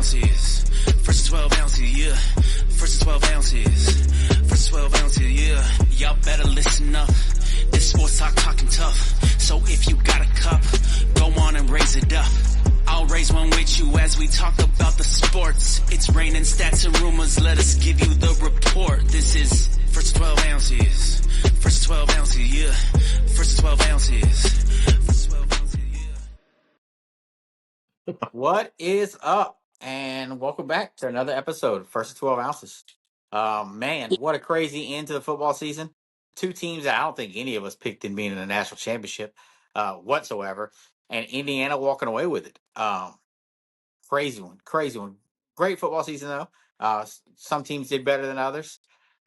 ounces. First 12 ounces, yeah. First 12 ounces. First 12 ounces, yeah. Y'all better listen up. This sports talking tough. So if you got a cup, go on and raise it up. I'll raise one with you as we talk about the sports. It's raining stats and rumors. Let us give you the report. This is First 12 ounces. First 12 ounces, yeah. First 12 ounces. First 12 ounces, yeah. What is up? And welcome back to another episode of First 12 Ounces. Man, what a crazy end to the football season. Two teams that I don't think any of us picked in being in the national championship whatsoever. And Indiana walking away with it. Crazy one. Great football season, though. Some teams did better than others.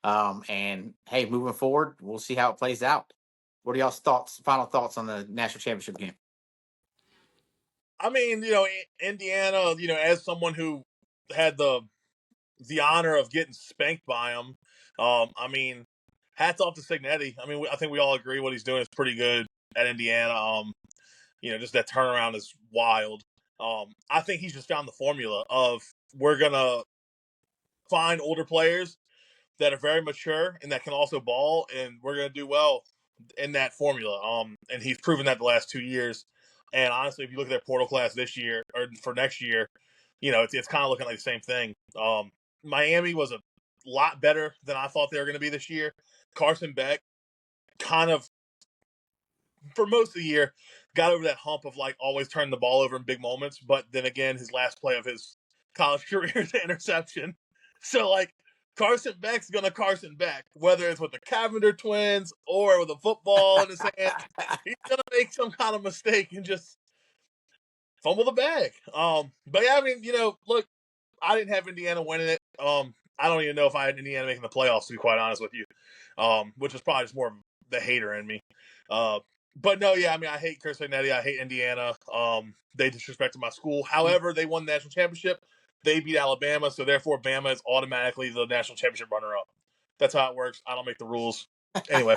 And hey, moving forward, we'll see how it plays out. What are y'all's final thoughts on the national championship game? I mean, Indiana, as someone who had the honor of getting spanked by him, I mean, hats off to Signetti. I mean, I think we all agree what he's doing is pretty good at Indiana. Just that turnaround is wild. I think he's just found the formula of we're going to find older players that are very mature and that can also ball, and we're going to do well in that formula. And he's proven that the last 2 years. And honestly, if you look at their portal class this year or for next year, it's kind of looking like the same thing. Miami was a lot better than I thought they were going to be this year. Carson Beck kind of, for most of the year, got over that hump of like always turning the ball over in big moments. But then again, his last play of his college career is an interception. So like, Carson Beck's gonna Carson Beck, whether it's with the Cavender twins or with a football in his hand. He's gonna make some kind of mistake and just fumble the bag. But yeah, I mean, look, I didn't have Indiana winning it. I don't even know if I had Indiana making the playoffs, to be quite honest with you. Which is probably just more of the hater in me. But no, yeah, I mean, I hate Chris Signetti. I hate Indiana. They disrespected my school. However, they won the national championship. They beat Alabama, so therefore Bama is automatically the national championship runner-up. That's how it works. I don't make the rules. Anyway.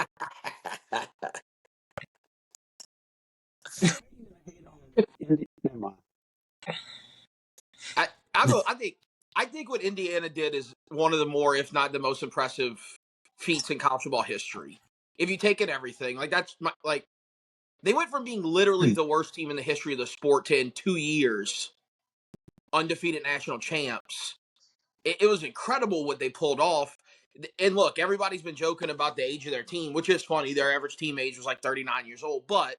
I think what Indiana did is one of the more, if not the most impressive feats in college football history. If you take in everything, they went from being literally the worst team in the history of the sport to in 2 years undefeated national champs. It was incredible what they pulled off. And look, everybody's been joking about the age of their team, which is funny. Their average team age was like 39 years old. But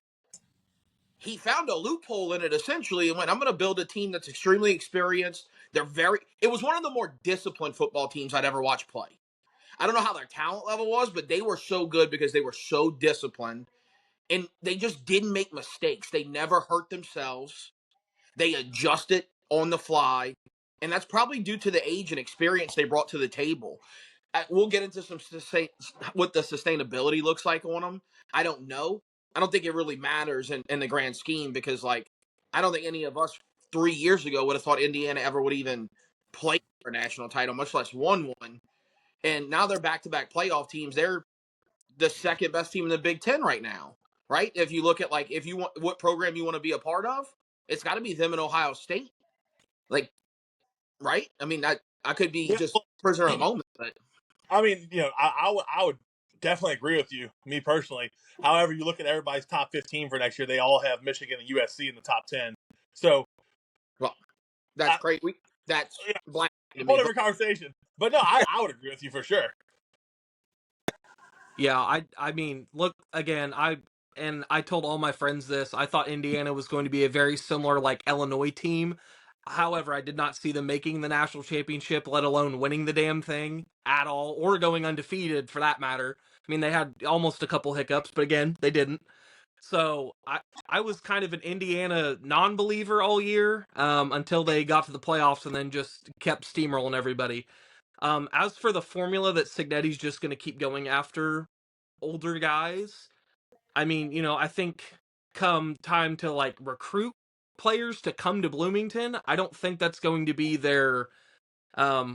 he found a loophole in it essentially and went, I'm going to build a team that's extremely experienced. It was one of the more disciplined football teams I'd ever watched play. I don't know how their talent level was, but they were so good because they were so disciplined. And they just didn't make mistakes. They never hurt themselves. They adjusted on the fly. And that's probably due to the age and experience they brought to the table. We'll get into what the sustainability looks like on them. I don't know. I don't think it really matters in the grand scheme because, I don't think any of us 3 years ago would have thought Indiana ever would even play for a national title, much less won one. And now they're back-to-back playoff teams. They're the second best team in the Big Ten right now, right? If you look at, if you want what program you want to be a part of, it's got to be them in Ohio State. Right? I mean, I could be just prisoner of the moment, but I mean, I would definitely agree with you, me personally. However, you look at everybody's top 15 for next year, they all have Michigan and USC in the top 10. So, well, that's great. That's black. Whole different conversation. But no, I would agree with you for sure. Yeah, I mean, look, again, I told all my friends this. I thought Indiana was going to be a very similar Illinois team. However, I did not see them making the national championship, let alone winning the damn thing at all, or going undefeated for that matter. I mean, they had almost a couple hiccups, but again, they didn't. So I was kind of an Indiana non-believer all year until they got to the playoffs and then just kept steamrolling everybody. As for the formula that Signetti's just going to keep going after older guys, I mean, I think come time to recruit players to come to Bloomington, I don't think that's going to be their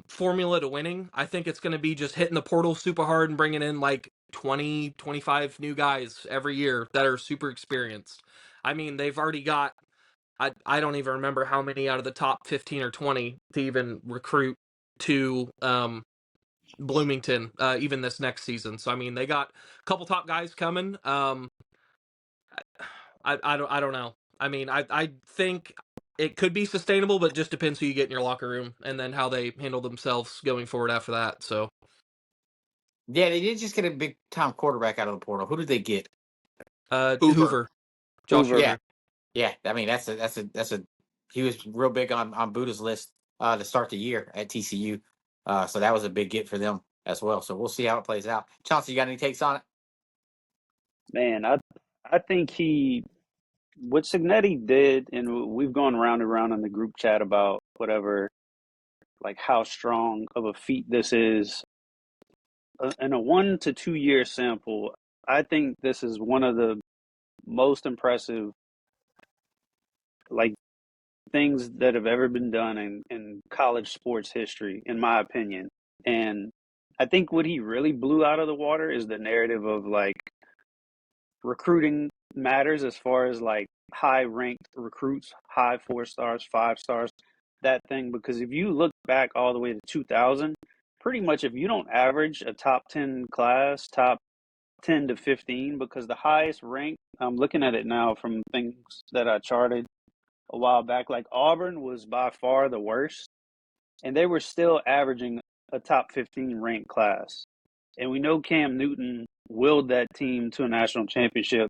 formula to winning. I think it's going to be just hitting the portal super hard and bringing in 20, 25 new guys every year that are super experienced. I mean, they've already got I don't even remember how many out of the top 15 or 20 to even recruit to Bloomington even this next season. So I mean, they got a couple top guys coming. I don't know. I mean, I think it could be sustainable, but it just depends who you get in your locker room and then how they handle themselves going forward after that. So Yeah, they did just get a big time quarterback out of the portal. Who did they get? Hoover. Hoover, Josh Hoover. Yeah, Hoover. yeah. I mean, that's a. He was real big on Buddha's list to start the year at TCU. So that was a big get for them as well. So we'll see how it plays out. Chauncey, you got any takes on it? Man, I think what Signetti did, and we've gone round and round in the group chat about whatever, like how strong of a feat this is. In a 1 to 2 year sample, I think this is one of the most impressive like things that have ever been done in college sports history, in my opinion. And I think what he really blew out of the water is the narrative of like recruiting matters as far as like high ranked recruits, high 4 stars, 5 stars, that thing. Because if you look back all the way to 2000, pretty much if you don't average a top 10 class, top 10 to 15, because the highest rank, I'm looking at it now from things that I charted a while back, like Auburn was by far the worst, and they were still averaging a top 15 ranked class. And we know Cam Newton willed that team to a national championship,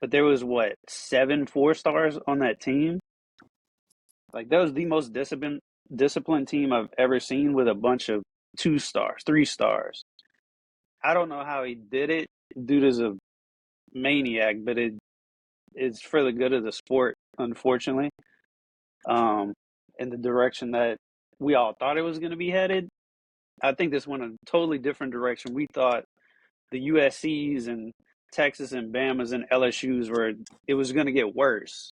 but there was what, 7 4 stars on that team? Like that was the most disciplined team I've ever seen with a bunch of 2 stars, 3 stars. I don't know how he did it. Dude is a maniac, but it's for the good of the sport, unfortunately. In the direction that we all thought it was going to be headed. I think this went a totally different direction. We thought the USC's and Texas and Bama's and LSU's it was going to get worse.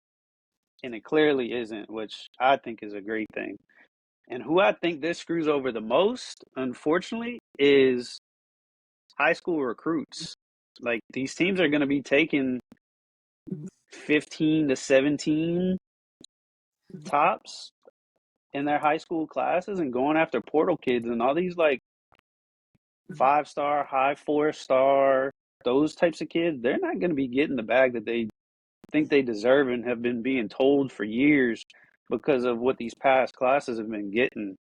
And it clearly isn't, which I think is a great thing. And who I think this screws over the most, unfortunately, is high school recruits. Like these teams are going to be taking 15 to 17 tops in their high school classes and going after portal kids and all these like 5 star, high 4 star, those types of kids. They're not going to be getting the bag that they think they deserve and have been being told for years because of what these past classes have been getting,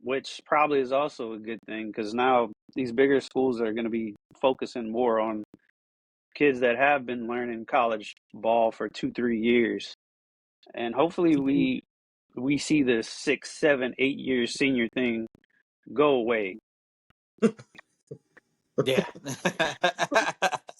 which probably is also a good thing because now these bigger schools are going to be focusing more on kids that have been learning college ball for 2, 3 years. And hopefully we see this 6, 7, 8 year senior thing go away. Yeah.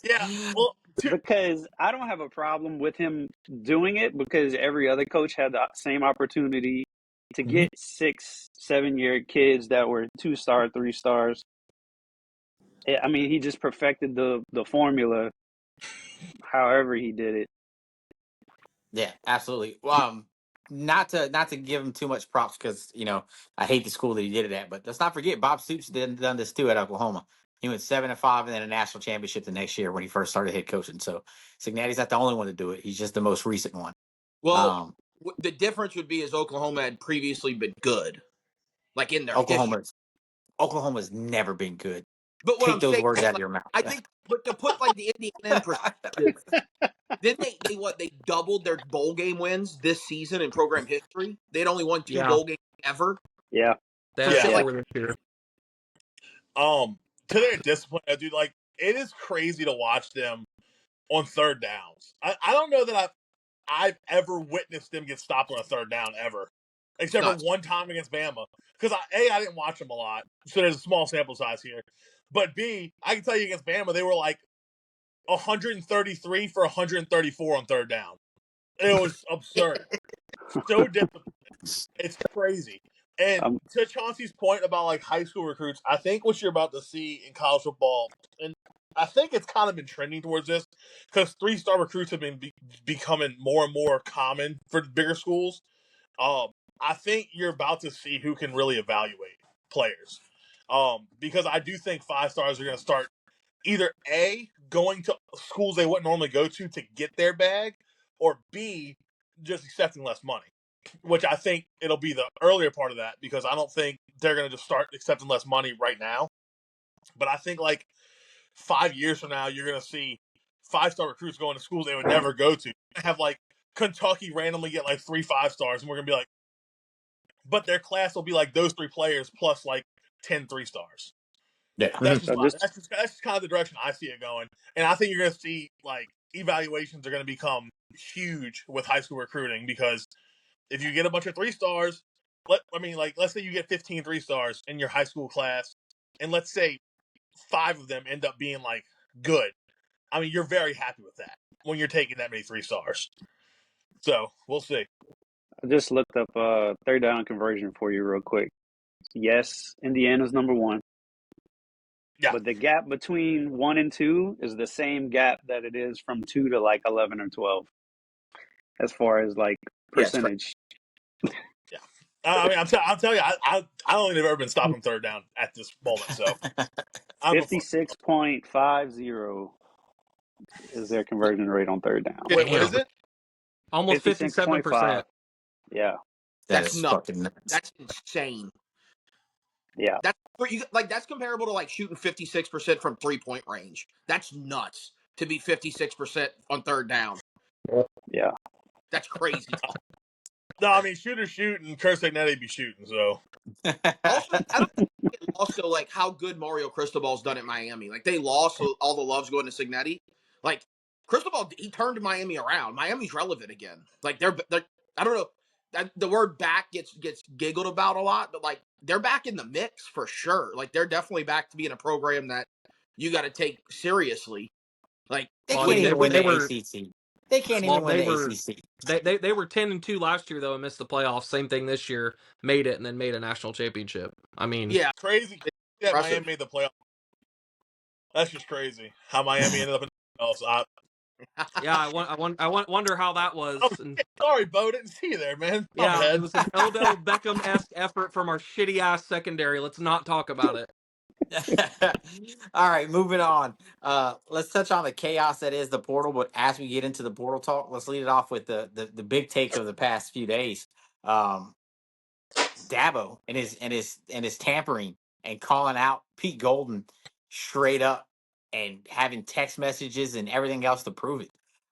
Yeah. Well, Because I don't have a problem with him doing it because every other coach had the same opportunity to get 6, 7 year kids that were 2 star, 3 stars. I mean, he just perfected the formula however he did it. Yeah, absolutely. Not to give him too much props because I hate the school that he did it at, but let's not forget Bob Stoops done this too at Oklahoma. He went 7-5 and then a national championship the next year when he first started head coaching. So Signetti's not the only one to do it. He's just the most recent one. Well, Um, the difference would be is Oklahoma had previously been good, like in their history. Oklahoma's never been good. But what Take I'm those saying words is, out of like, your mouth. I think, but to put like the Indiana in perspective, didn't they doubled their bowl game wins this season in program history? They'd only won 2 Yeah, bowl games ever. Yeah. they So have yeah. shit like 4 this year. To their discipline, dude, like it is crazy to watch them on third downs. I don't know that I've ever witnessed them get stopped on a third down ever, except for nuts. one time against Bama. Because I didn't watch them a lot, so there's a small sample size here. But B, I can tell you against Bama, they were like 133 for 134 on third down. It was absurd. So disciplined. It's crazy. And Um, to Chauncey's point about like high school recruits, I think what you're about to see in college football, and I think it's kind of been trending towards this because 3 star recruits have been becoming more and more common for bigger schools. I think you're about to see who can really evaluate players. Because I do think 5 stars are going to start either A, going to schools they wouldn't normally go to get their bag, or B, just accepting less money, which I think it'll be the earlier part of that because I don't think they're going to just start accepting less money right now. But I think like 5 years from now, you're going to see 5-star recruits going to schools they would never go to. Have like Kentucky randomly get like 3 5-stars, and we're going to be like, but their class will be like those 3 players plus like 10 3-stars. Yeah. That's just just that's just kind of the direction I see it going, and I think you're going to see like evaluations are going to become huge with high school recruiting because if you get a bunch of 3-stars, let's say you get 15 3-stars in your high school class, and let's say 5 of them end up being like good. I mean, you're very happy with that when you're taking that many 3-stars. So we'll see. I just looked up third down conversion for you real quick. Yes, Indiana's number 1. Yeah. But the gap between 1 and 2 is the same gap that it is from 2 to like 11 or 12 as far as like percentage. Yeah. I mean, I'll tell you, I don't think they've ever been stopped on third down at this moment. So I'm 56.50 is their conversion rate on third down. Wait, what Damn. is it? Almost 57%. 56.5. Yeah. That's nuts. Fucking nuts. That's insane. Yeah. That's where you like. That's comparable to like shooting 56% from 3-point range. That's nuts to be 56% on third down. Yeah. That's crazy. No, I mean, shooters shoot and Kurt Signetti be shooting. So Also, I don't think also like how good Mario Cristobal's done at Miami. Like they lost, so all the love's going to Signetti. Like Cristobal, he turned Miami around. Miami's relevant again. Like they're I don't know. The word back gets giggled about a lot, but like they're back in the mix for sure. Like they're definitely back to being a program that you got to take seriously. Like They Well, I can't mean, even win the they were ACC. They can't well, even win they the were ACC. they were 10-2 last year though and missed the playoffs. Same thing this year, made it and then made a national championship. I mean, yeah, crazy that impressive. Miami made the playoffs. That's just crazy how Miami ended up in the playoffs. yeah, I wonder how that was. Oh, And, sorry, Bo, didn't see you there, man. My yeah, bad. it was an Odell Beckham-esque effort from our shitty ass secondary. Let's not talk about it. All right, moving on. Let's touch on the chaos that is the portal. But as we get into the portal talk, let's lead it off with the big take of the past few days. Dabo and his tampering and calling out Pete Golden straight up and having text messages and everything else to prove it.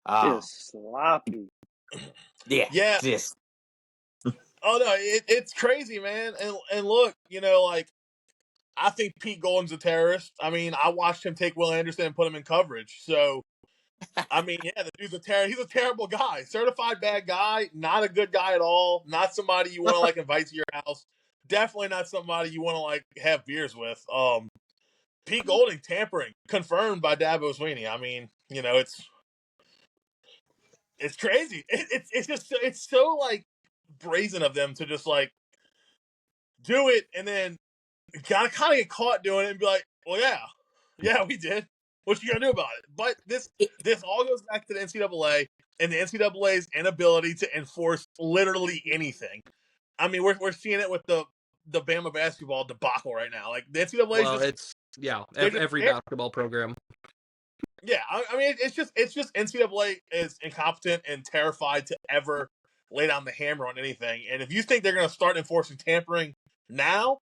Just sloppy. Yeah. Just Oh no, it's crazy, man. And look, like I think Pete Golden's a terrorist. I mean, I watched him take Will Anderson and put him in coverage. So, I mean, yeah, the dude's a terror. He's a terrible guy, certified bad guy, not a good guy at all. Not somebody you want to like invite to your house. Definitely not somebody you want to like have beers with. Pete Golding tampering confirmed by Dabo Sweeney. I mean, it's crazy. It's just it's so like brazen of them to just like do it and then kind of get caught doing it and be like, well, yeah, we did. What you gonna do about it? But this all goes back to the NCAA and the NCAA's inability to enforce literally anything. I mean, we're seeing it with the Bama basketball debacle right now. Like the NCAA Well, just every basketball program. yeah. I mean, it's just NCAA is incompetent and terrified to ever lay down the hammer on anything. And if you think they're gonna start enforcing tampering now,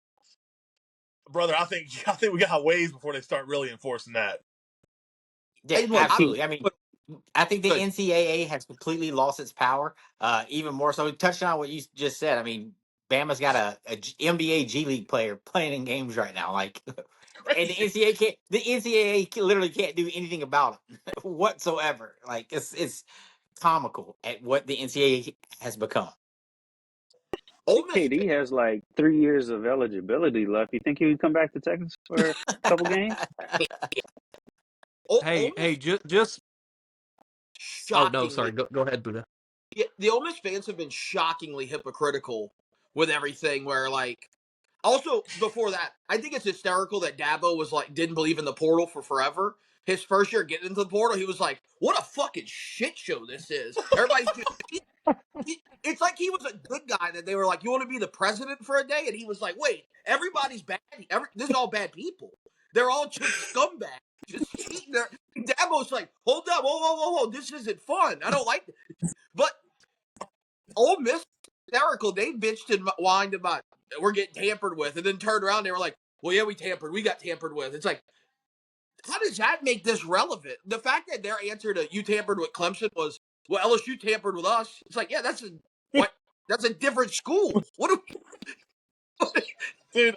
brother, I think we got ways before they start really enforcing that. yeah, Look, absolutely. I mean, I think the NCAA has completely lost its power. Even more so, touching on what you just said. I mean, Bama's got a NBA G League player playing in games right now. Like, and the NCAA literally can't do anything about it whatsoever. Like, it's comical at what the NCAA has become. I think KD has like 3 years of eligibility left. You think he would come back to Texas for a couple games? Hey, just shocking. Oh no, sorry. Go ahead, Buddha. Yeah, the Ole Miss fans have been shockingly hypocritical with everything. Where like, also before that, I think it's hysterical that Dabo was like didn't believe in the portal for forever. His first year getting into the portal, he was like, "What a fucking shit show this is." Everybody's just. It's like he was a good guy that they were like, "You want to be the president for a day?" And he was like, "Wait, everybody's bad. This is all bad people. They're all just scumbags, just cheating." Dabo's like, "Hold up, whoa, this isn't fun. I don't like it." But Ole Miss hysterical. They bitched and whined about we're getting tampered with, and then turned around. They were like, "Well, yeah, we tampered. We got tampered with." It's like, how does that make this relevant? The fact that their answer to "you tampered with Clemson" was, "Well, LSU tampered with us." It's like, yeah, that's a what? That's a different school. What do we? Dude,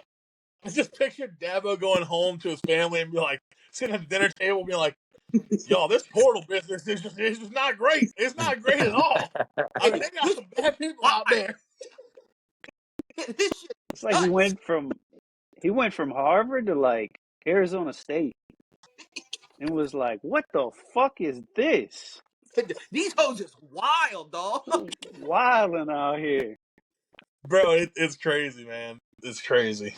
I just pictured Dabo going home to his family and be like, sitting at the dinner table, being like, "Yo, this portal business is just not great. It's not great at all. I mean, they got This some bad people out why? there." This shit It's like nuts. he went from Harvard to like Arizona State and was like, "What the fuck is this? These hoes is wild, dog. Wilding out here." Bro, it's crazy, man. It's crazy.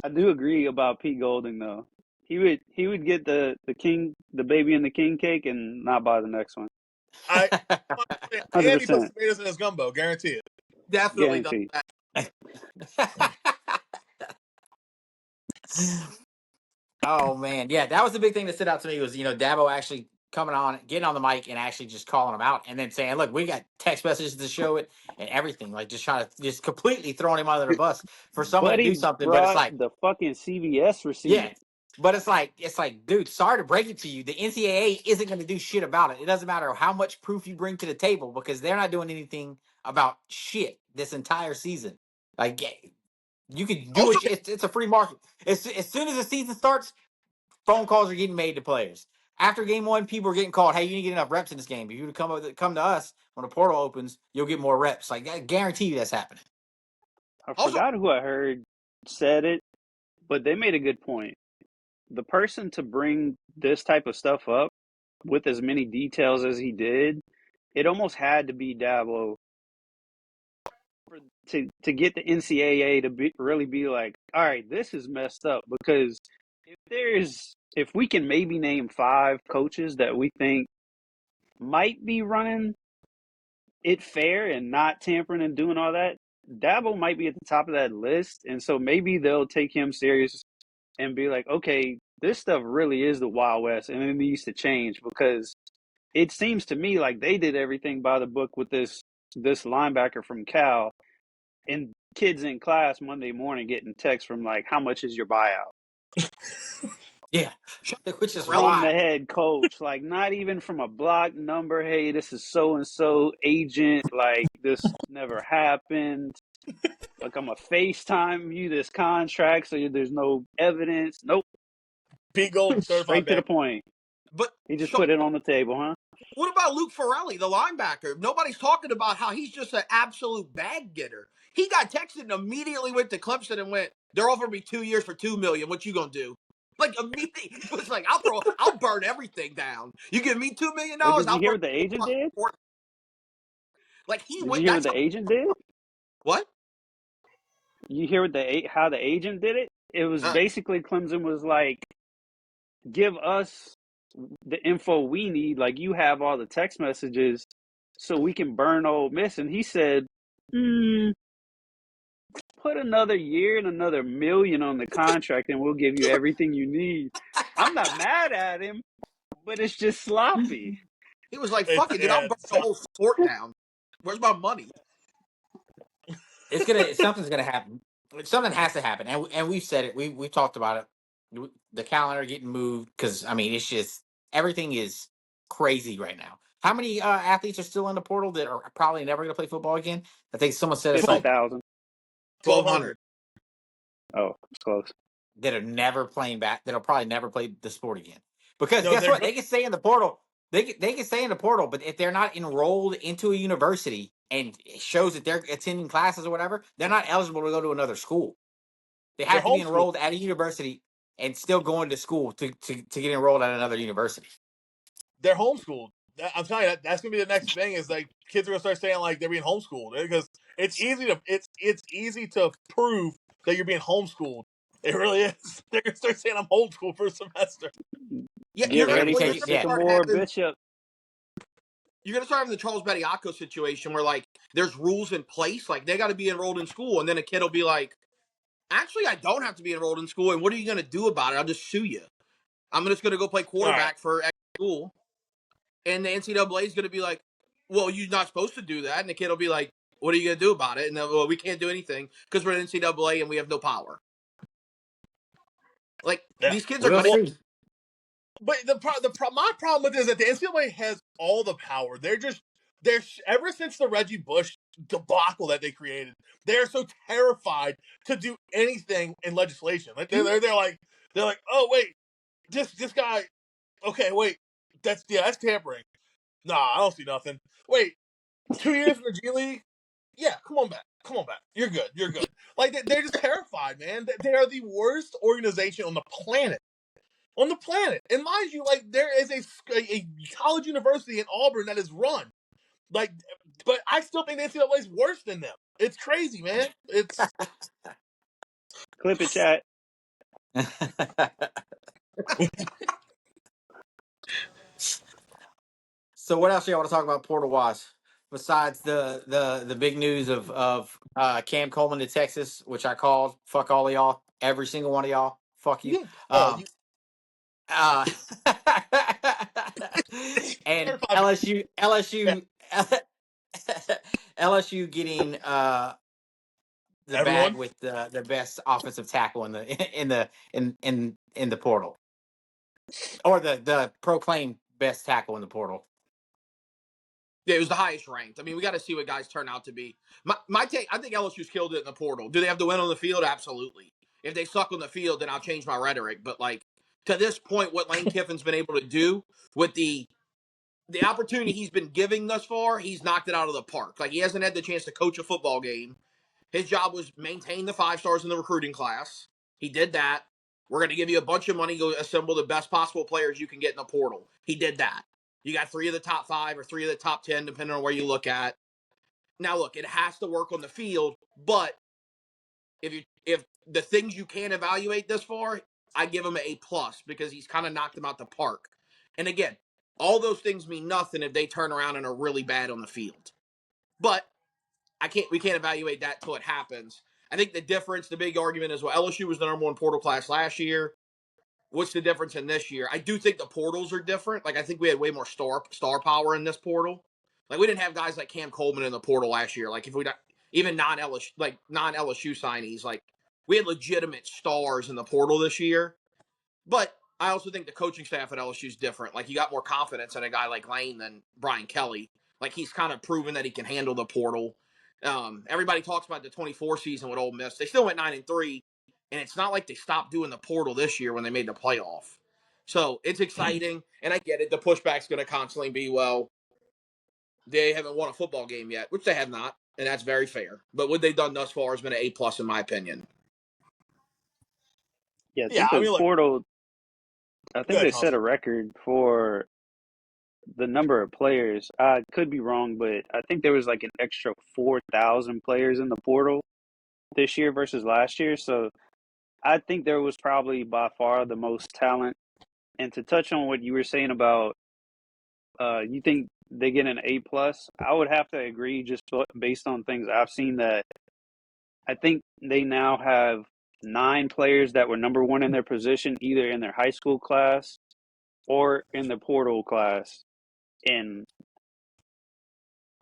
I do agree about Pete Golding though. He would get the baby and the king cake and not buy the next one. I And he puts 100% tomatoes in his gumbo, guarantee it. Definitely does guaranteed. that. Oh man, yeah, that was the big thing that stood out to me was Dabo actually coming on, getting on the mic, and actually just calling them out, and then saying, "Look, we got text messages to show it and everything." Like just trying to just completely throwing him under the bus for someone But to do he something. But it's brought like, the fucking CVS yeah, receipt. but it's like, dude, sorry to break it to you, the NCAA isn't going to do shit about it. It doesn't matter how much proof you bring to the table because they're not doing anything about shit this entire season. Like you can do Also, it. It's a free market. As soon as the season starts, phone calls are getting made to players. After game one, people are getting called. Hey, you need to get enough reps in this game. If you come to us when the portal opens, you'll get more reps. Like I guarantee you that's happening. I also, forgot who I heard said it, but they made a good point. The person to bring this type of stuff up with as many details as he did, it almost had to be Dabo to get the NCAA to really be like, all right, this is messed up because if we can maybe name 5 coaches that we think might be running it fair and not tampering and doing all that, Dabo might be at the top of that list, and so maybe they'll take him serious and be like, okay, this stuff really is the Wild West, and it needs to change because it seems to me like they did everything by the book with this linebacker from Cal, and kids in class Monday morning getting texts from like, how much is your buyout? Yeah, which is From the wild. head coach, like not even from a block number. Hey, this is so and so agent. Like this never happened. Like I'm a FaceTime you this contract, so there's no evidence. Nope, Pete Golden, certified straight to the bad. point. but He just Sean, put it on the table, huh? what about Luke Farrelly, the linebacker? Nobody's talking about how he's just an absolute bag getter. He got texted and immediately went to Clemson and went, "They're offering me 2 years for $2 million. What you gonna do?" Like immediately, it was like, I'll burn everything down. You give me $2 million, But did you I'll hear burn. what the agent did? Like he Did you went. hear what That's the agent did? what. You hear what how the agent did it? It was Uh, basically Clemson was like, give us the info we need. Like you have all the text messages, so we can burn Ole Miss. And he said, put another year and another million on the contract, and we'll give you everything you need. I'm not mad at him, but it's just sloppy. he was like, It's "Fuck it, dude. I'll burn the whole sport down. Where's my money?" Something's gonna happen. Something has to happen, and we've said it. We've talked about it. The calendar getting moved because I mean it's just everything is crazy right now. How many athletes are still in the portal that are probably never going to play football again? I think someone said it's like 50,000. 1,200. Oh, it's close. that are never playing back. That'll probably never play the sport again. Because no, guess they're what? go- They can stay in the portal. They can stay in the portal, but if they're not enrolled into a university and it shows that they're attending classes or whatever, they're not eligible to go to another school. They they're have to be homeschooled. enrolled at a university and still going to school to get enrolled at another university. They're homeschooled. I'm telling you, that's gonna be the next thing. Is like kids are gonna start saying like they're being homeschooled because it's easy to prove that you're being homeschooled. It really is. They're gonna start saying I'm homeschooled for a semester. Yeah, Get They're gonna be ready well, for you're taking gonna start Sycamore having Bishop. the Charles Bediako situation where like there's rules in place, like they got to be enrolled in school, and then a kid will be like, "Actually, I don't have to be enrolled in school, and what are you gonna do about it? I'll just sue you. I'm just gonna go play All right, quarterback for X school." And the NCAA is going to be like, well, you're not supposed to do that. And the kid will be like, what are you going to do about it? And then, well, we can't do anything because we're in NCAA and we have no power. Like, Yeah. these kids are We'll going to. see. But my problem with it is that the NCAA has all the power. They're ever since the Reggie Bush debacle that they created, they're so terrified to do anything in legislation. Like they're like, oh wait, this guy, okay, wait, that's tampering. Nah, I don't see nothing. Wait, 2 years in the G League? Yeah, come on back. Come on back. You're good. You're good. Like they're just terrified, man. They are the worst organization on the planet. On the planet. And mind you, like there is a college university in Auburn that is run. Like, but I still think the NCAA is worse than them. It's crazy, man. It's Clip it, chat. So what else do y'all want to talk about portal wise? Besides the big news of Cam Coleman to Texas, which I called. Fuck all of y'all. Every single one of y'all. Fuck you. yeah, Paul. Uh, and Terrified. LSU getting the bag Everyone. with the best offensive tackle in the portal, or the proclaimed best tackle in the portal. Yeah, it was the highest ranked. I mean, we got to see what guys turn out to be. My take, I think LSU's killed it in the portal. Do they have to win on the field? Absolutely. If they suck on the field, then I'll change my rhetoric. But like to this point, what Lane Kiffin's been able to do with the opportunity he's been giving thus far, he's knocked it out of the park. Like he hasn't had the chance to coach a football game. His job was maintain the 5 stars in the recruiting class. He did that. We're going to give you a bunch of money, go assemble the best possible players you can get in the portal. He did that. You got 3 of the top 5 or 3 of the top 10, depending on where you look at. Now, look, it has to work on the field, but if the things you can evaluate this far, I give him an A plus because he's kind of knocked them out the park. And again, all those things mean nothing if they turn around and are really bad on the field. But we can't evaluate that till it happens. I think the difference, the big argument is, well, LSU was the number 1 portal class last year. What's the difference in this year? I do think the portals are different. Like I think we had way more star power in this portal. Like we didn't have guys like Cam Coleman in the portal last year. Like if we even non LSU signees, like we had legitimate stars in the portal this year. But I also think the coaching staff at LSU is different. Like you got more confidence in a guy like Lane than Brian Kelly. Like he's kind of proven that he can handle the portal. Everybody talks about the 24 season with Ole Miss. They still went 9-3, and it's not like they stopped doing the portal this year when they made the playoff. So it's exciting, and I get it. The pushback's going to constantly be, well, they haven't won a football game yet, which they have not, and that's very fair. But what they've done thus far has been an A plus in my opinion. Yeah, I Yeah, think I the mean, look. portal. I think Good, they set a record for the number of players. I could be wrong, but I think there was like an extra 4,000 players in the portal this year versus last year. So I think there was probably by far the most talent. And to touch on what you were saying about, you think they get an A plus, I would have to agree just based on things I've seen that I think they now have 9 players that were number 1 in their position, either in their high school class or in the portal class. And,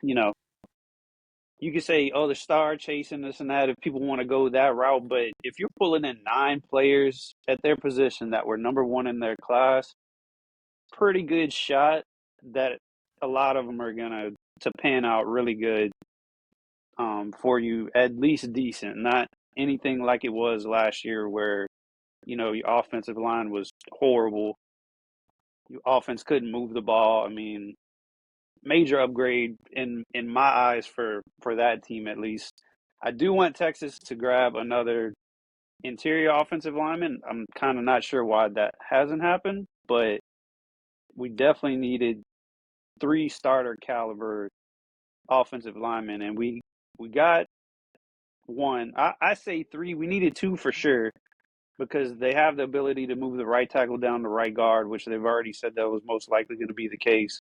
you know, you could say, oh, the star chasing this and that if people want to go that route. But if you're pulling in 9 players at their position that were number 1 in their class, pretty good shot that a lot of them are going to pan out really good for you, at least decent, not anything like it was last year where, you know, your offensive line was horrible. Your offense couldn't move the ball. I mean, major upgrade in my eyes for that team at least. I do want Texas to grab another interior offensive lineman. I'm kind of not sure why that hasn't happened, but we definitely needed 3 starter caliber offensive linemen, and we got 1. I say 3. We needed 2 for sure because they have the ability to move the right tackle down to right guard, which they've already said that was most likely going to be the case.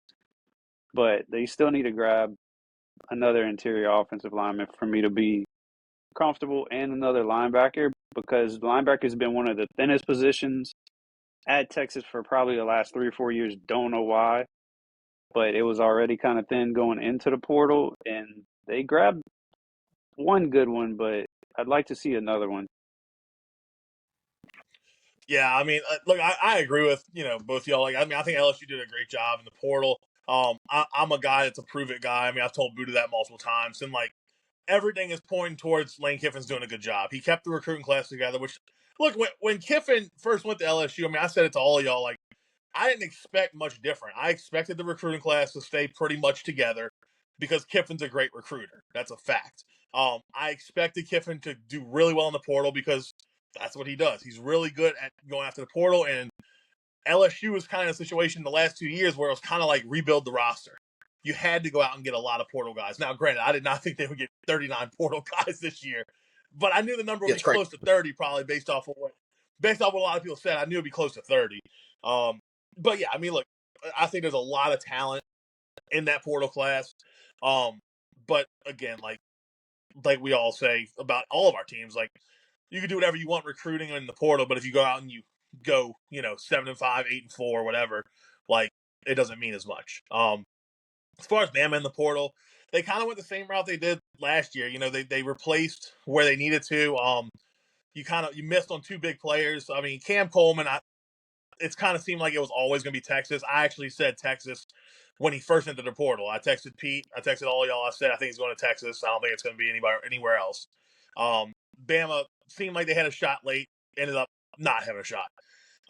But they still need to grab another interior offensive lineman for me to be comfortable, and another linebacker, because linebacker has been one of the thinnest positions at Texas for probably the last 3 or 4 years. Don't know why. but it was already kind of thin going into the portal, and they grabbed one good one, but I'd like to see another one. Yeah, I mean, look, I agree with both y'all. Like, I mean, I think LSU did a great job in the portal. I'm a guy that's a prove it guy. I mean, I've told Buddha that multiple times, and like everything is pointing towards Lane Kiffin's doing a good job. He kept the recruiting class together. Which, look, when Kiffin first went to LSU, I mean, I said it to all of y'all. Like, I didn't expect much different. I expected the recruiting class to stay pretty much together because Kiffin's a great recruiter. That's a fact. I expected Kiffin to do really well in the portal because that's what he does. He's really good at going after the portal, and LSU was kind of a situation the last 2 years where it was kind of like rebuild the roster. You had to go out and get a lot of portal guys. Now, granted, I did not think they would get 39 portal guys this year, but I knew the number would Yeah, be it's great. close to 30 probably based off what a lot of people said. I knew it'd be close to 30. But yeah, I mean, look, I think there's a lot of talent in that portal class. But again, like we all say about all of our teams, like you can do whatever you want recruiting in the portal, but if you go out and you go, 7-5, 8-4, whatever, like it doesn't mean as much. As far as Bama in the portal, they kind of went the same route they did last year. They replaced where they needed to. You missed on two big players. I mean, Cam Coleman, it's kind of seemed like it was always going to be Texas. I actually said Texas when he first entered the portal. I texted Pete. I texted all y'all. I said I think he's going to Texas. I don't think it's going to be anywhere else. Bama seemed like they had a shot late. Ended up not having a shot.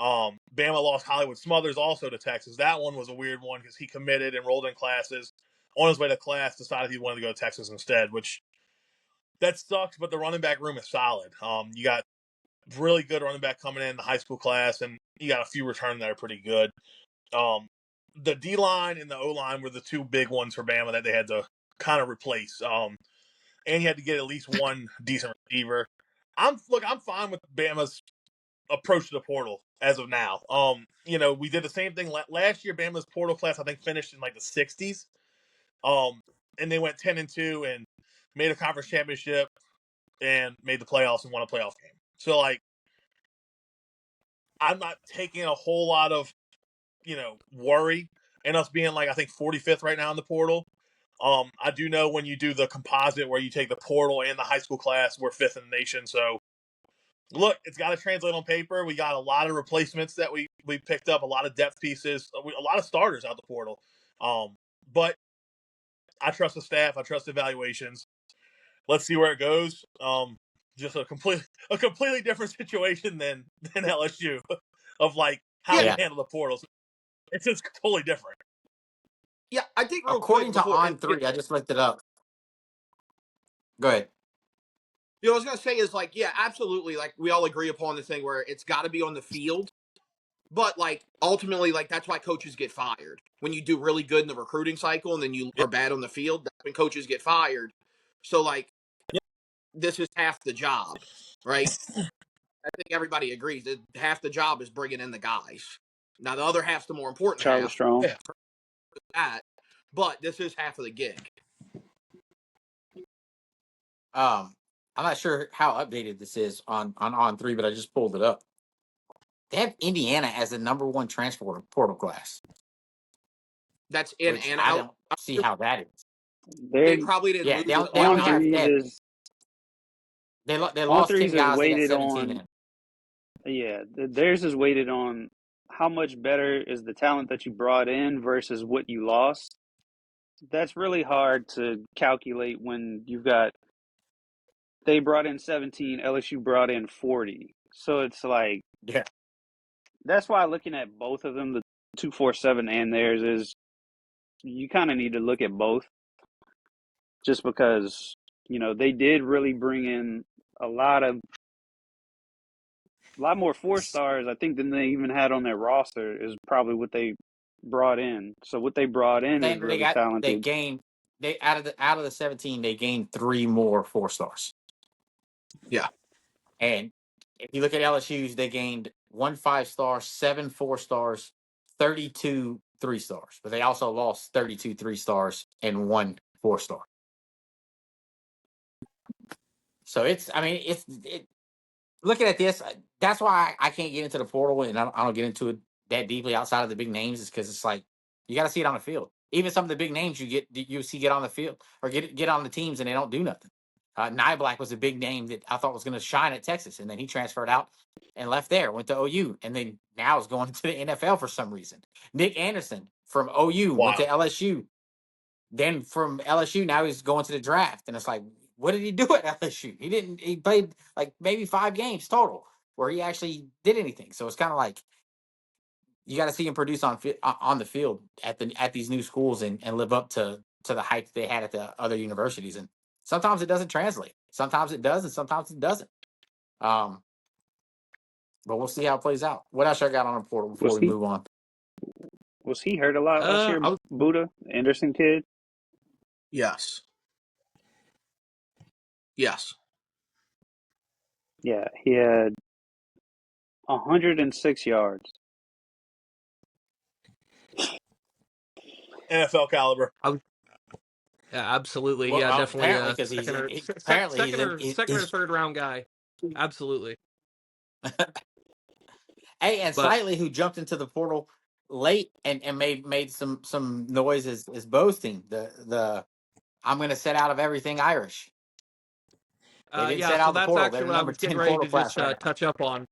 Bama lost Hollywood Smothers also to Texas. That one was a weird one because he committed, enrolled in classes. On his way to class, decided he wanted to go to Texas instead, which that sucks. But the running back room is solid. You got really good running back coming in the high school class, and you got a few returning that are pretty good. The D line and the O line were the two big ones for Bama that they had to kind of replace. And you had to get at least one decent receiver. I'm fine with Bama's approach to the portal as of now. We did the same thing last year. Bama's portal class, I think, finished in like the 60s. And they went 10-2 and made a conference championship and made the playoffs and won a playoff game. So like, I'm not taking a whole lot of worry in us being like I think 45th right now in the portal. I do know when you do the composite where you take the portal and the high school class, we're fifth in the nation. So look, it's got to translate on paper. We got a lot of replacements that we picked up, a lot of depth pieces, a lot of starters out the portal. But I trust the staff. I trust the evaluations. Let's see where it goes. Just a completely different situation than LSU of like how Yeah. they handle the portals. It's just totally different. Yeah, I think real According quick to On3, I just looked it up. Go ahead. what I was gonna say is like, yeah, absolutely. Like we all agree upon the thing where it's got to be on the field, but like ultimately, like that's why coaches get fired when you do really good in the recruiting cycle and then you are bad on the field. That's when coaches get fired. So like, this is half the job, right? I think everybody agrees that half the job is bringing in the guys. Now the other half's the more important Charlie half. Strong. Yeah. That, but this is half of the gig. I'm not sure how updated this is on On3, but I just pulled it up. They have Indiana as the number one transfer portal class. That's in Which and I out. don't see how that is. They They're probably didn't Yeah, lose they it only all. have they on lost 10 threes is guys. They got weighted 17 on. in. Yeah, theirs is weighted on how much better is the talent that you brought in versus what you lost. That's really hard to calculate when you've got they brought in 17, LSU brought in 40. So it's like Yeah. that's why looking at both of them, the 247 and theirs, is you kind of need to look at both just because they did really bring in a lot more 4 stars, I think, than they even had on their roster is probably what they brought in. So what they brought in is Then really they talented. gained out of the 17, they gained 3 more 4-stars. Yeah. And if you look at LSU's, they gained 1 5-star, 7 4-stars, 32 3-stars. But they also lost 32 3-stars and 1 4-star. So looking at this, that's why I can't get into the portal and I don't get into it that deeply outside of the big names, is because it's like you got to see it on the field. Even some of the big names you see get on the field or get on the teams and they don't do nothing. Nyblack was a big name that I thought was going to shine at Texas, and then he transferred out and left there, went to OU, and then now is going to the NFL for some reason. Nick Anderson from OU went to Wow. LSU. Then from LSU, now he's going to the draft, and it's like, what did he do at LSU? He didn't. He played like maybe 5 games total where he actually did anything. So it's kind of like you got to see him produce on the field at these new schools and live up to the hype they had at the other universities. And sometimes it doesn't translate. Sometimes it does, and sometimes it doesn't. But we'll see how it plays out. What else I got on the portal before we move on? Was he hurt a lot last year, Buddha, Anderson kid? Yes. Yes. Yeah, he had 106 yards. NFL caliber. Yeah, absolutely. Well, Yeah, definitely apparently a because second or third round guy. Absolutely. Hey, and But Slightly, who jumped into the portal late and made some noise is boasting the I'm going to set out of everything Irish. They didn't yeah, set so out the that's portal. They're actually the what I number was getting 10 ready portal to just class right now. touch up on.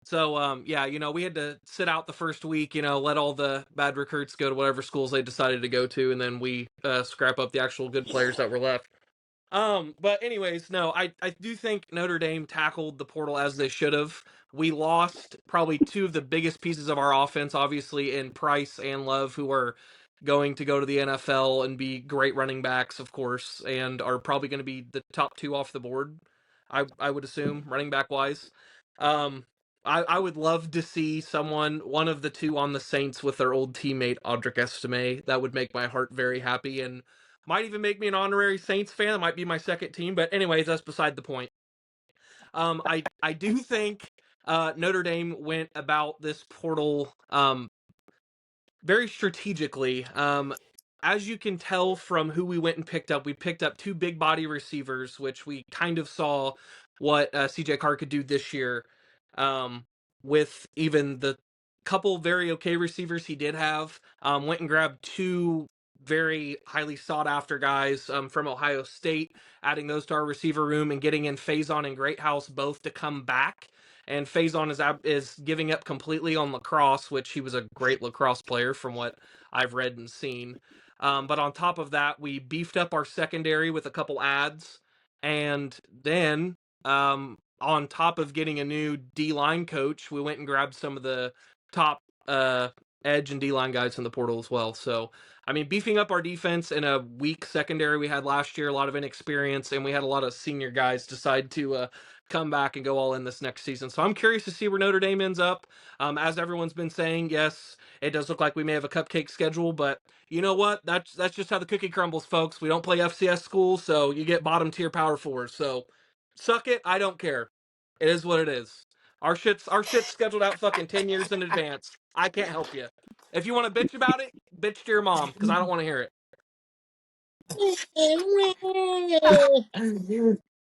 So, yeah, we had to sit out the first week, let all the bad recruits go to whatever schools they decided to go to, and then we scrap up the actual good players that were left. But anyways, no, I do think Notre Dame tackled the portal as they should have. We lost probably 2 of the biggest pieces of our offense, obviously, in Price and Love, who are going to go to the NFL and be great running backs, of course, and are probably going to be the top 2 off the board, I would assume, running back wise. Um, I would love to see one of the 2 on the Saints with their old teammate, Audric Estime. That would make my heart very happy, and might even make me an honorary Saints fan. It might be my second team, but anyways, that's beside the point. I do think Notre Dame went about this portal very strategically. As you can tell from who we went and picked up, we picked up 2 big body receivers, which we kind of saw what CJ Carr could do this year. With even the couple very okay receivers he did have, went and grabbed 2 very highly sought after guys from Ohio State, adding those to our receiver room and getting in Faison and Greathouse both to come back. And Faison is giving up completely on lacrosse, which he was a great lacrosse player from what I've read and seen. But on top of that, we beefed up our secondary with a couple ads, and then on top of getting a new D-line coach, we went and grabbed some of the top edge and D-line guys in the portal as well. So, I mean, beefing up our defense in a weak secondary we had last year, a lot of inexperience, and we had a lot of senior guys decide to come back and go all in this next season. So I'm curious to see where Notre Dame ends up. As everyone's been saying, yes, it does look like we may have a cupcake schedule, but you know what? That's just how the cookie crumbles, folks. We don't play FCS schools, so you get bottom tier Power 4s. So suck it. I don't care. It is what it is. Our shit's scheduled out fucking 10 years in advance. I can't help you. If you want to bitch about it, bitch to your mom, because I don't want to hear it.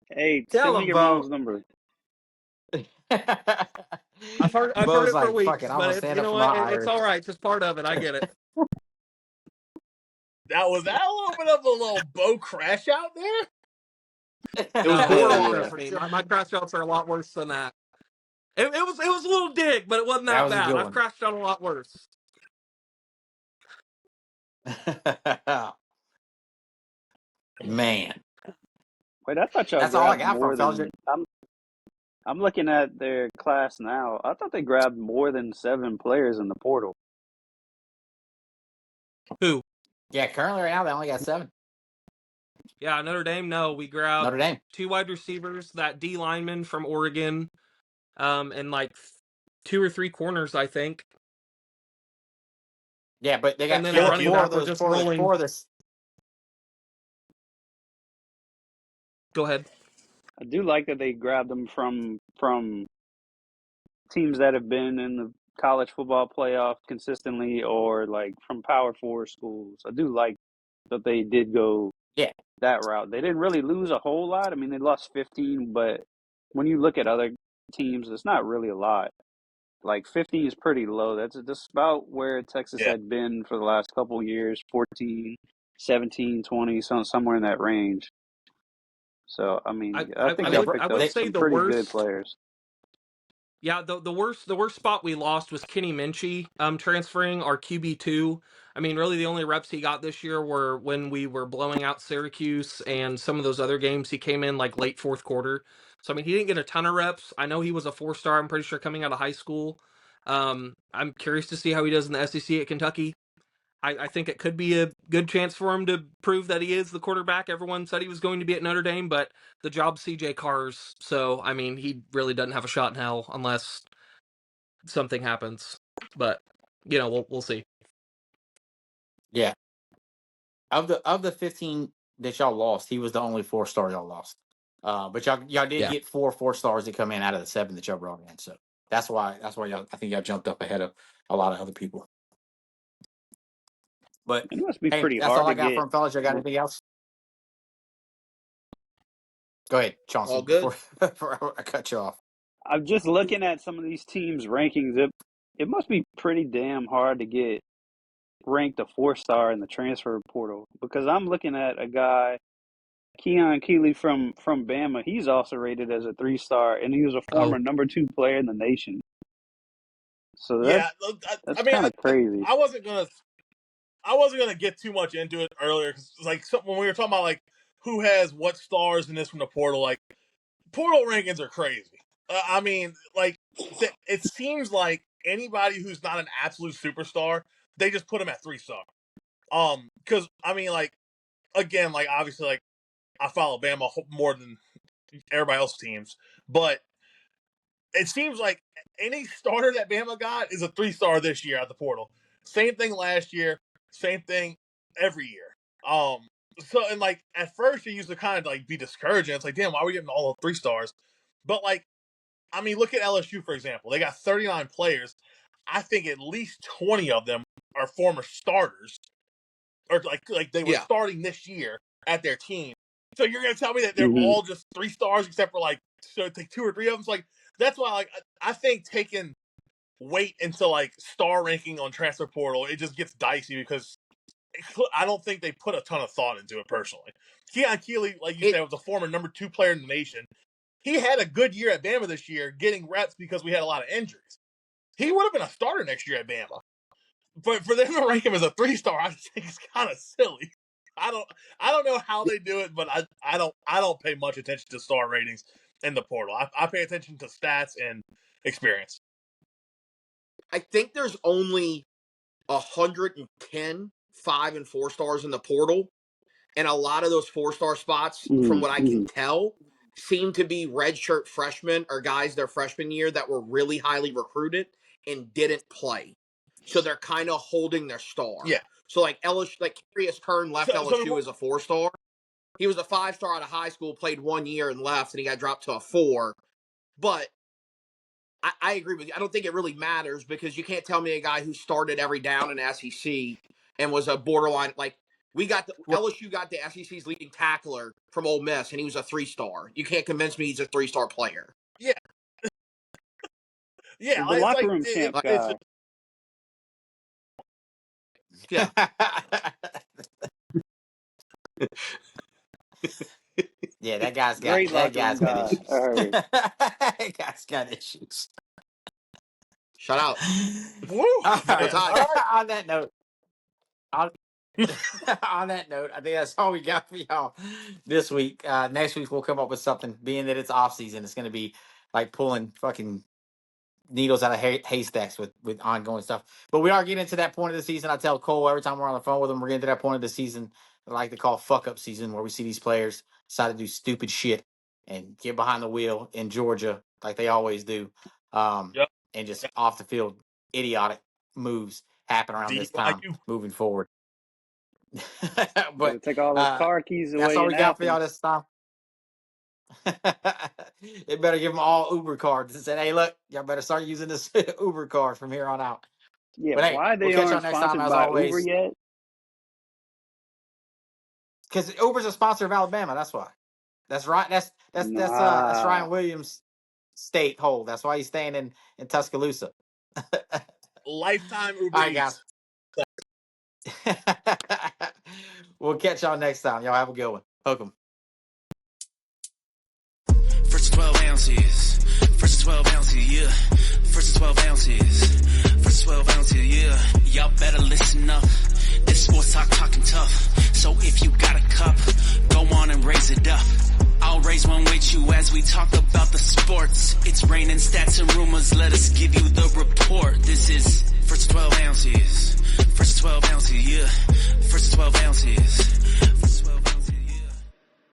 Hey, Tell send me them, your Bo. mom's number. I've heard Bo's it for like, fuck it, weeks, I'm but gonna it's, stand you up know for my what? It's Irish. all right. It's just part of it. I get it. That was that a little bit of a little Bo crash out there. It was No, borderline. trust me. My crash outs are a lot worse than that. It was a little dig, but it wasn't That that was a bad. good I've one. crashed out a lot worse. Man, Wait, I thought y'all that's all I grabbed got from more Felger. than I'm looking at their class now. I thought they grabbed more than 7 players in the portal. Who? Yeah, currently right now they only got 7. Yeah, Notre Dame. No, we grabbed Notre Dame. 2 wide receivers, that D lineman from Oregon, and like 2 or 3 corners, I think. Yeah, but they And got then a running four of back. We're those just four rolling. of this. Go ahead. I do like that they grabbed them from teams that have been in the college football playoff consistently or like from Power 4 schools. I do like that they did go Yeah, that route. They didn't really lose a whole lot. I mean, they lost 15, but when you look at other teams, it's not really a lot. like 50 is pretty low. That's about where Texas Yeah. had been for the last couple of years, 14, 17, 20, somewhere in that range. So, I mean, I think y'all I picked would up say some the pretty good worst. players. Yeah, the worst spot we lost was Kenny Minchie transferring our QB2. I mean, really the only reps he got this year were when we were blowing out Syracuse and some of those other games. He came in like late fourth quarter. So I mean, he didn't get a ton of reps. I know he was a 4-star, I'm pretty sure, coming out of high school. I'm curious to see how he does in the SEC at Kentucky. I think it could be a good chance for him to prove that he is the quarterback everyone said he was going to be at Notre Dame, but the job's CJ Carr's, so I mean he really doesn't have a shot in hell unless something happens. But we'll see. Yeah. Of the 15 that y'all lost, he was the only 4-star y'all lost. But y'all did Yeah. get 4-4 stars that come in out of the 7 that y'all brought in. So that's why y'all, I think y'all jumped up ahead of a lot of other people. But It must be hey, pretty that's all hard I to got get. from fellas. Y'all got anything else? Go ahead, All Chauncey, good. before I cut you off. I'm just looking at some of these teams' rankings. It must be pretty damn hard to get ranked a 4-star in the transfer portal because I'm looking at a guy, Keon Keeley from Bama. He's also rated as a 3-star, and he was a former Oh, _2 player in the nation. So Yeah. that's I mean, kind of crazy. I wasn't gonna get too much into it earlier because like when we were talking about like who has what stars in this from the portal, like portal rankings are crazy. I mean, like it seems like anybody who's not an absolute superstar, they just put them at 3-star. Because I mean, like again, like obviously, like I follow Bama more than everybody else's teams, but it seems like any starter that Bama got is a 3-star this year at the portal. Same thing last year, same thing every year. So and like at first it used to kind of like be discouraging. It's like, damn, why are we getting all the 3-stars? But like, I mean, look at LSU for example. They got 39 players. I think at least 20 of them are former starters, or like they were Yeah. starting this year at their team. So you're gonna tell me that they're Hmm all just 3-stars except for like so take 2 or 3 of them? It's like that's why like I think taking wait until like star ranking on transfer portal it just gets dicey because I don't think they put a ton of thought into it personally. Keon Keeley, like you It said, was a former #2 player in the nation. He had a good year at Bama this year, getting reps because we had a lot of injuries. He would have been a starter next year at Bama. But for them to rank him as a 3-star, I just think it's kind of silly. I don't I don't know how they do it, but I don't pay much attention to star ratings in the portal. I pay attention to stats and experience. I think there's only 110 5 and 4 stars in the portal, and a lot of those 4-star spots, from what I can hmm tell, seem to be redshirt freshmen or guys their freshman year that were really highly recruited and didn't play. So they're kind of holding their star. Yeah. So like LSU, like Curious Kern left So LSU as a 4-star. He was a 5-star out of high school, played 1 year and left, and he got dropped to a 4. But I agree with you. I don't think it really matters because you can't tell me a guy who started every down in SEC and was a borderline like LSU got the SEC's leading tackler from Ole Miss and he was a 3-star. You can't convince me he's a 3-star player. yeah, yeah, The it's locker like room champ Like, it's guy. just yeah, Yeah, Great that locker room guy's got guy. I issues. heard. That guy's got issues. shut out. woo All Go right. man. All Tigers. right. On that note, on, on that note, I think that's all we got for y'all this week. Next week we'll come up with something. Being that it's off season, it's going to be like pulling fucking needles out of haystacks with ongoing stuff. But we are getting to that point of the season. I tell Cole every time we're on the phone with him, we're getting to that point of the season I like to call fuck up season, where we see these players decide to do stupid shit and get behind the wheel in Georgia like they always do, Yep. and just off the field idiotic moves happen around this time DYU. moving forward. Better But take all those car keys that's away all in we got for y'all Athens. this time. It better give them all Uber cards and said, "Hey, look, y'all better start using this Uber card from here on out." Yeah, But hey, why we'll they catch y'all aren't next time sponsored as by Uber always. yet? Because Uber's a sponsor of Alabama. That's why. That's right. That's Nah. Ryan Williams' state hold. That's why he's staying in Tuscaloosa. Lifetime All Uber right, Eats. guys. We'll catch y'all next time. Y'all have a good one. Hook 'em. First 12 ounces. First 12 ounces, yeah. First 12 ounces. First 12 ounces, yeah. Y'all better listen up. This sports talk talking tough. So if you got a cup, go on and raise it up. I'll raise one with you as we talk about the sports. It's raining stats and rumors. Let us give you the report. This is First 12 ounces. First 12 ounces, yeah. First 12 ounces.